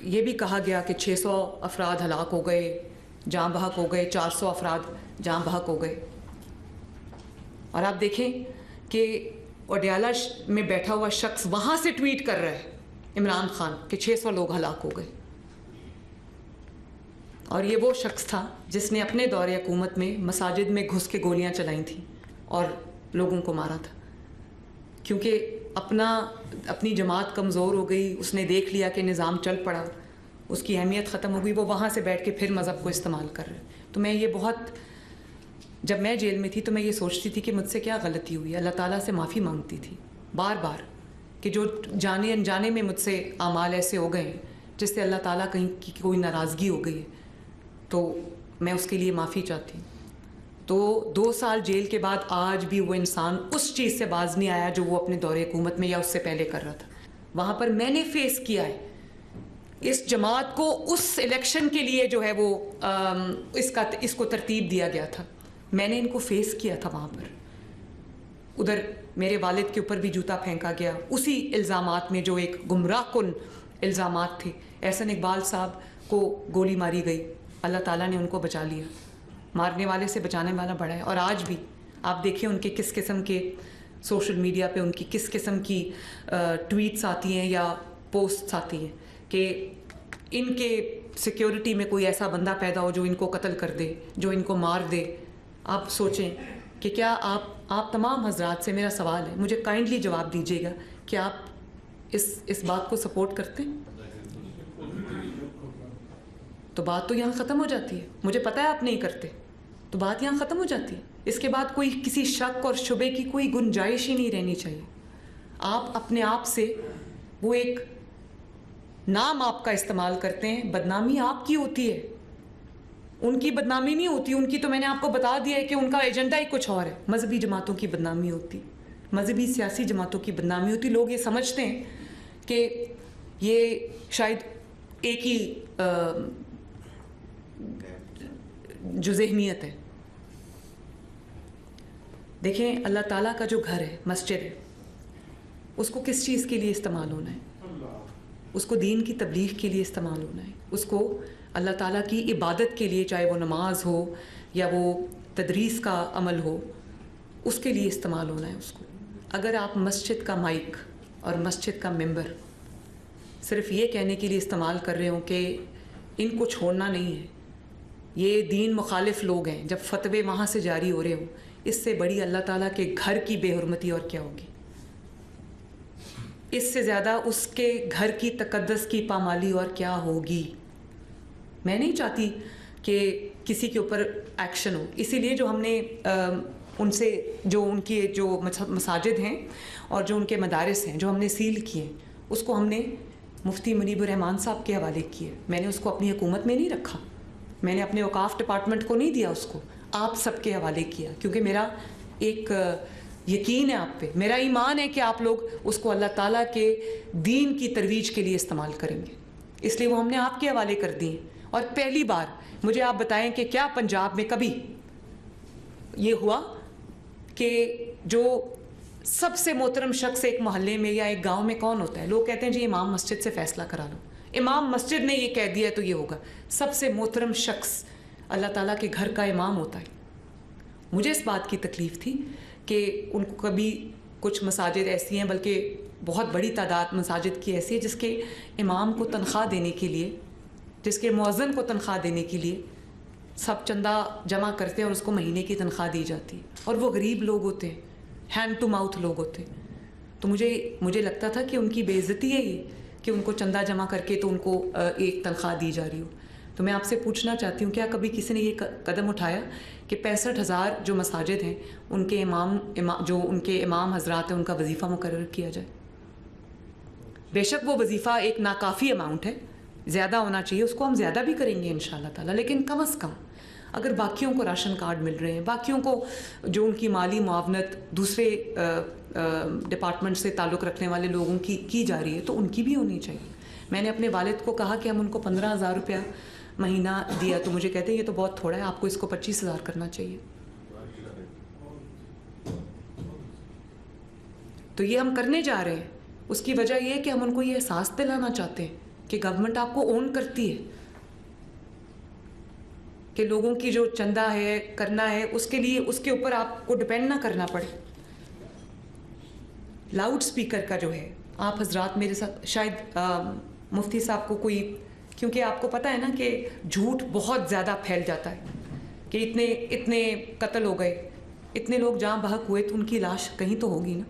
یہ بھی کہا گیا کہ 600 افراد ہلاک ہو گئے، جاں بحق ہو گئے، 400 افراد جاں بحق ہو گئے. اور آپ دیکھیں کہ اڈیالہ میں بیٹھا ہوا شخص وہاں سے ٹویٹ کر رہا ہے عمران خان کہ 600 لوگ ہلاک ہو گئے. اور یہ وہ شخص تھا جس نے اپنے دور حکومت میں مساجد میں گھس کے گولیاں چلائی تھیں اور لوگوں کو مارا تھا، کیونکہ اپنی جماعت کمزور ہو گئی، اس نے دیکھ لیا کہ نظام چل پڑا، اس کی اہمیت ختم ہو گئی، وہ وہاں سے بیٹھ کے پھر مذہب کو استعمال کر رہے. تو میں یہ جب میں جیل میں تھی تو میں یہ سوچتی تھی کہ مجھ سے کیا غلطی ہوئی. اللہ تعالیٰ سے معافی مانگتی تھی بار بار کہ جو جانے انجانے میں مجھ سے اعمال ایسے ہو گئے ہیں جس سے اللہ تعالیٰ کہیں کی کوئی ناراضگی ہو گئی ہے، تو میں اس کے لیے معافی چاہتی ہوں. تو 2 سال جیل کے بعد آج بھی وہ انسان اس چیز سے باز نہیں آیا جو وہ اپنے دور حکومت میں یا اس سے پہلے کر رہا تھا. وہاں پر میں نے فیس کیا ہے اس جماعت کو، اس الیکشن کے لیے جو ہے وہ اس کو ترتیب دیا گیا تھا، میں نے ان کو فیس کیا تھا وہاں پر. ادھر میرے والد کے اوپر بھی جوتا پھینکا گیا اسی الزامات میں جو ایک گمراہ کن الزامات تھے. احسن اقبال صاحب کو گولی ماری گئی، اللہ تعالیٰ نے ان کو بچا لیا. مارنے والے سے بچانے والا بڑا ہے. اور آج بھی آپ دیکھیں ان کے کس قسم کے سوشل میڈیا پہ ان کی کس قسم کی ٹویٹس آتی ہیں یا پوسٹس آتی ہیں کہ ان کے سیکیورٹی میں کوئی ایسا بندہ پیدا ہو جو ان کو قتل کر دے، جو ان کو مار دے. آپ سوچیں کہ کیا آپ تمام حضرات سے میرا سوال ہے، مجھے کائنڈلی جواب دیجیے گا کہ آپ اس بات کو سپورٹ کرتے ہیں؟ تو بات تو یہاں ختم ہو جاتی ہے. مجھے پتہ ہے آپ نہیں کرتے، تو بات یہاں ختم ہو جاتی ہے. اس کے بعد کوئی کسی شک اور شبے کی کوئی گنجائش ہی نہیں رہنی چاہیے. آپ اپنے آپ سے وہ ایک نام آپ کا استعمال کرتے ہیں، بدنامی آپ کی ہوتی ہے، ان کی بدنامی نہیں ہوتی. ان کی تو میں نے آپ کو بتا دیا ہے کہ ان کا ایجنڈا ہی کچھ اور ہے. مذہبی جماعتوں کی بدنامی ہوتی، مذہبی سیاسی جماعتوں کی بدنامی ہوتی. لوگ یہ سمجھتے ہیں کہ یہ شاید ایک ہی جو ذہنیت ہے. دیکھیں اللہ تعالیٰ کا جو گھر ہے، مسجد ہے، اس کو کس چیز کے لیے استعمال ہونا ہے؟ اس کو دین کی تبلیغ کے لیے استعمال ہونا ہے. اس کو اللہ تعالیٰ کی عبادت کے لیے، چاہے وہ نماز ہو یا وہ تدریس کا عمل ہو، اس کے لیے استعمال ہونا ہے اس کو. اگر آپ مسجد کا مائک اور مسجد کا ممبر صرف یہ کہنے کے لیے استعمال کر رہے ہوں کہ ان کو چھوڑنا نہیں ہے، یہ دین مخالف لوگ ہیں، جب فتوے وہاں سے جاری ہو رہے ہوں، اس سے بڑی اللہ تعالیٰ کے گھر کی بے حرمتی اور کیا ہوگی؟ اس سے زیادہ اس کے گھر کی تقدس کی پامالی اور کیا ہوگی؟ میں نہیں چاہتی کہ کسی کے اوپر ایکشن ہو. اسی لیے جو ہم نے ان سے جو ان کی جو مساجد ہیں اور جو ان کے مدارس ہیں جو ہم نے سیل کیے ہیں، اس کو ہم نے مفتی منیب الرحمان صاحب کے حوالے کیے. میں نے اس کو اپنی حکومت میں نہیں رکھا، میں نے اپنے اوقاف ڈپارٹمنٹ کو نہیں دیا، اس کو آپ سب کے حوالے کیا، کیونکہ میرا ایک یقین ہے آپ پہ، میرا ایمان ہے کہ آپ لوگ اس کو اللہ تعالیٰ کے دین کی ترویج کے لیے استعمال کریں گے. اس لیے وہ ہم نے آپ کے حوالے کر دی. اور پہلی بار مجھے آپ بتائیں کہ کیا پنجاب میں کبھی یہ ہوا کہ جو سب سے محترم شخص ایک محلے میں یا ایک گاؤں میں کون ہوتا ہے؟ لوگ کہتے ہیں جی امام مسجد سے فیصلہ کرا لو، امام مسجد نے یہ کہہ دیا تو یہ ہوگا. سب سے محترم شخص اللہ تعالیٰ کے گھر کا امام ہوتا ہے. مجھے اس بات کی تکلیف تھی کہ ان کو کبھی کچھ مساجد ایسی ہیں، بلکہ بہت بڑی تعداد مساجد کی ایسی ہے جس کے امام کو تنخواہ دینے کے لیے، جس کے مؤذن کو تنخواہ دینے کے لیے سب چندہ جمع کرتے ہیں اور اس کو مہینے کی تنخواہ دی جاتی ہے، اور وہ غریب لوگ ہوتے ہیں، ہینڈ ٹو ماؤتھ لوگ ہوتے ہیں. تو مجھے لگتا تھا کہ ان کی بے عزتی ہے یہ کہ ان کو چندہ جمع کر کے تو ان کو ایک تنخواہ دی جا رہی ہو. تو میں آپ سے پوچھنا چاہتی ہوں، کیا کبھی کسی نے یہ قدم اٹھایا کہ 65,000 جو مساجد ہیں ان کے جو ان کے امام حضرات ہیں ان کا وظیفہ مقرر کیا جائے؟ بے شک وہ وظیفہ ایک ناکافی اماؤنٹ ہے، زیادہ ہونا چاہیے، اس کو ہم زیادہ بھی کریں گے انشاءاللہ تعالیٰ، لیکن کم از کم اگر باقیوں کو راشن کارڈ مل رہے ہیں، باقیوں کو جو ان کی مالی معاونت دوسرے ڈپارٹمنٹ سے تعلق رکھنے والے لوگوں کی جا رہی ہے تو ان کی بھی ہونی چاہیے. میں نے اپنے والد کو کہا کہ ہم ان کو 15,000 روپیہ مہینہ دیا تو مجھے کہتے ہیں یہ تو بہت تھوڑا ہے، آپ کو اس کو 25,000 کرنا چاہیے. تو یہ ہم کرنے جا رہے ہیں. اس کی وجہ یہ ہے کہ ہم ان کو یہ احساس دلانا چاہتے ہیں کہ گورنمنٹ آپ کو اون کرتی ہے, کہ لوگوں کی جو چندہ ہے کرنا ہے اس کے لیے اس کے اوپر آپ کو ڈپینڈ نہ کرنا پڑے. لاؤڈ سپیکر کا جو ہے, آپ حضرات میرے ساتھ شاید مفتی صاحب کو کوئی, کیونکہ آپ کو پتہ ہے نا کہ جھوٹ بہت زیادہ پھیل جاتا ہے کہ اتنے قتل ہو گئے, اتنے لوگ جہاں بحق ہوئے تو ان کی لاش کہیں تو ہوگی نا,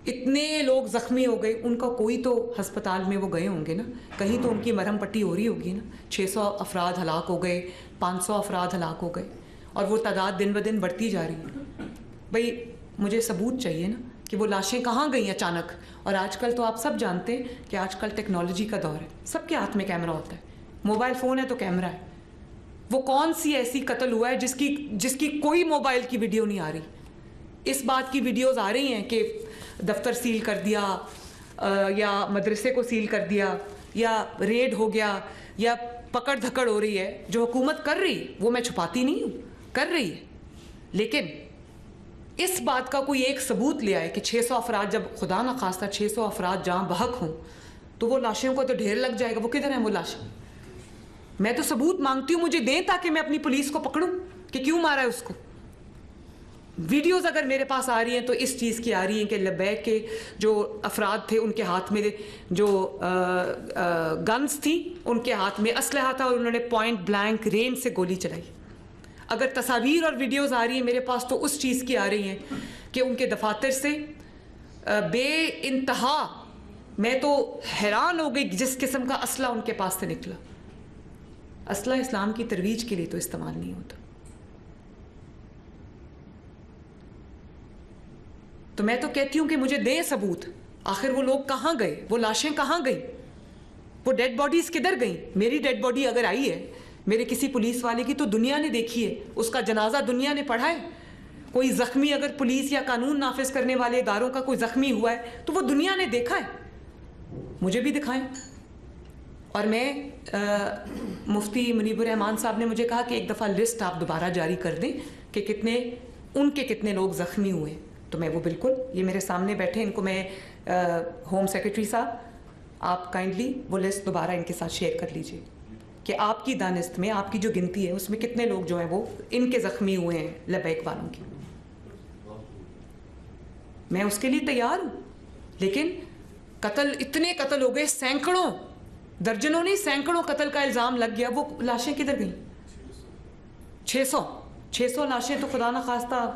اتنے لوگ زخمی ہو گئے ان کا کوئی تو ہسپتال میں وہ گئے ہوں گے نا, کہیں تو ان کی مرہم پٹی ہو رہی ہوگی نا. 600 افراد ہلاک ہو گئے, 500 افراد ہلاک ہو گئے, اور وہ تعداد دن بدن بڑھتی جا رہی ہے. بھئی مجھے ثبوت چاہیے نا کہ وہ لاشیں کہاں گئیں اچانک. اور آج کل تو آپ سب جانتے ہیں کہ آج کل ٹیکنالوجی کا دور ہے, سب کے ہاتھ میں کیمرہ ہوتا ہے, موبائل فون ہے تو کیمرہ ہے. وہ کون سی ایسی قتل ہوا ہے جس کی کوئی موبائل کی ویڈیو نہیں آ رہی؟ اس بات کی ویڈیوز آ رہی ہیں کہ دفتر سیل کر دیا, یا مدرسے کو سیل کر دیا, یا ریڈ ہو گیا, یا پکڑ دھکڑ ہو رہی ہے جو حکومت کر رہی ہے, وہ میں چھپاتی نہیں ہوں, کر رہی ہے. لیکن اس بات کا کوئی ایک ثبوت لے آئے کہ 600 افراد, جب خدا نہ خواستہ 600 افراد جہاں بحق ہوں تو وہ لاشوں کو تو ڈھیر لگ جائے گا. وہ کدھر ہیں وہ لاشیں؟ میں تو ثبوت مانگتی ہوں, مجھے دیں تاکہ میں اپنی پولیس کو پکڑوں کہ کیوں مارا ہے اس کو. ویڈیوز اگر میرے پاس آ رہی ہیں تو اس چیز کی آ رہی ہیں کہ لبیک کے جو افراد تھے ان کے ہاتھ میں جو گنز تھیں, ان کے ہاتھ میں اسلحہ تھا اور انہوں نے پوائنٹ بلینک رینج سے گولی چلائی. اگر تصاویر اور ویڈیوز آ رہی ہیں میرے پاس تو اس چیز کی آ رہی ہیں کہ ان کے دفاتر سے بے انتہا, میں تو حیران ہو گئی جس قسم کا اسلحہ ان کے پاس سے نکلا. اسلحہ اسلام کی ترویج کے لیے تو استعمال نہیں ہوتا. تو میں تو کہتی ہوں کہ مجھے دیں ثبوت, آخر وہ لوگ کہاں گئے, وہ لاشیں کہاں گئیں, وہ ڈیڈ باڈیز کدھر گئیں؟ میری ڈیڈ باڈی اگر آئی ہے, میرے کسی پولیس والے کی, تو دنیا نے دیکھی ہے, اس کا جنازہ دنیا نے پڑھا ہے. کوئی زخمی اگر پولیس یا قانون نافذ کرنے والے اداروں کا کوئی زخمی ہوا ہے تو وہ دنیا نے دیکھا ہے, مجھے بھی دکھائیں. اور میں مفتی منیب الرحمان صاحب نے مجھے کہا کہ ایک دفعہ لسٹ آپ دوبارہ جاری کر دیں کہ کتنے لوگ زخمی ہوئے. تو میں وہ بالکل, یہ میرے سامنے بیٹھے, ان کو میں ہوم سیکرٹری صاحب آپ کائنڈلی وہ لسٹ دوبارہ ان کے ساتھ شیئر کر لیجئے کہ آپ کی دانست میں, آپ کی جو گنتی ہے اس میں کتنے لوگ جو ہیں وہ ان کے زخمی ہوئے ہیں لبیک والوں کی. میں اس کے لیے تیار ہوں. لیکن اتنے قتل ہو گئے, سینکڑوں, درجنوں نہیں سینکڑوں قتل کا الزام لگ گیا, وہ لاشیں کدھر گئیں؟ 600 لاشیں تو خدا نہ خواستہ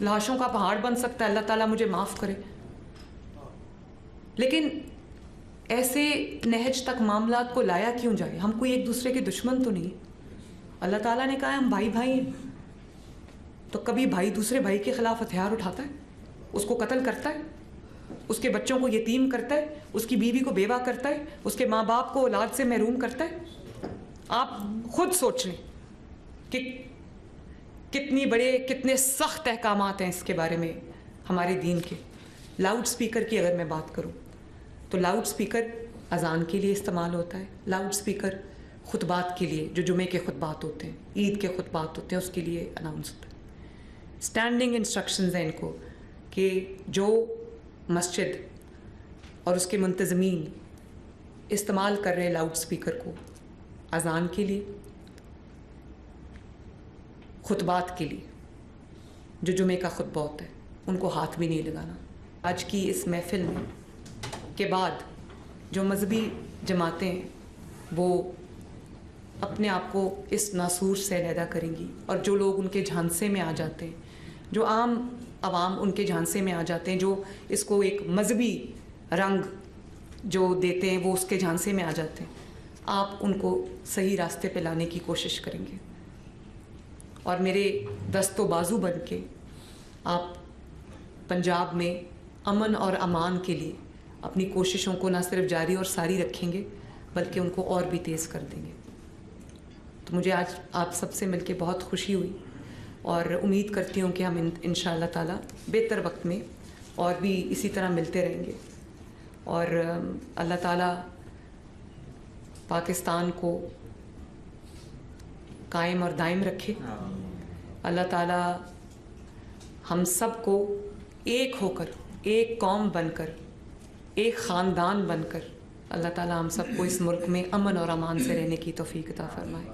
لاشوں کا پہاڑ بن سکتا ہے, اللہ تعالیٰ مجھے معاف کرے. لیکن ایسے نہج تک معاملات کو لایا کیوں جائے؟ ہم کوئی ایک دوسرے کے دشمن تو نہیں. اللہ تعالیٰ نے کہا ہے ہم بھائی ہیں, تو کبھی بھائی دوسرے بھائی کے خلاف ہتھیار اٹھاتا ہے, اس کو قتل کرتا ہے, اس کے بچوں کو یتیم کرتا ہے, اس کی بیوی کو بیوہ کرتا ہے, اس کے ماں باپ کو اولاد سے محروم کرتا ہے. آپ خود سوچ لیں کہ کتنے سخت احکامات ہیں اس کے بارے میں ہمارے دین کے. لاؤڈ سپیکر کی اگر میں بات کروں تو لاؤڈ سپیکر اذان کے لیے استعمال ہوتا ہے, لاؤڈ سپیکر خطبات کے لیے, جو جمعے کے خطبات ہوتے ہیں, عید کے خطبات ہوتے ہیں, اس کے لیے اناؤنس ہوتا ہے. اسٹینڈنگ انسٹرکشنز ہیں ان کو کہ جو مسجد اور اس کے منتظمین استعمال کر رہے ہیں لاؤڈ سپیکر کو اذان کے لیے, خطبات کے لیے, جو جمعے کا خطبہ ہوتا ہے, ان کو ہاتھ بھی نہیں لگانا. آج کی اس محفل میں کے بعد جو مذہبی جماعتیں ہیں وہ اپنے آپ کو اس ناسور سے علیحدہ کریں گی, اور جو لوگ ان کے جھانسے میں آ جاتے ہیں, جو عام عوام ان کے جھانسے میں آ جاتے ہیں, جو اس کو ایک مذہبی رنگ جو دیتے ہیں وہ اس کے جھانسے میں آ جاتے ہیں, آپ ان کو صحیح راستے پہ لانے کی کوشش کریں گے. اور میرے دست و بازو بن کے آپ پنجاب میں امن اور امان کے لیے اپنی کوششوں کو نہ صرف جاری اور ساری رکھیں گے بلکہ ان کو اور بھی تیز کر دیں گے. تو مجھے آج آپ سب سے مل کے بہت خوشی ہوئی, اور امید کرتی ہوں کہ ہم انشاءاللہ تعالیٰ بہتر وقت میں اور بھی اسی طرح ملتے رہیں گے. اور اللہ تعالیٰ پاکستان کو قائم اور دائم رکھے. اللہ تعالیٰ ہم سب کو ایک ہو کر, ایک قوم بن کر, ایک خاندان بن کر اللہ تعالیٰ ہم سب کو اس ملک میں امن اور امان سے رہنے کی توفیق عطا فرمائے.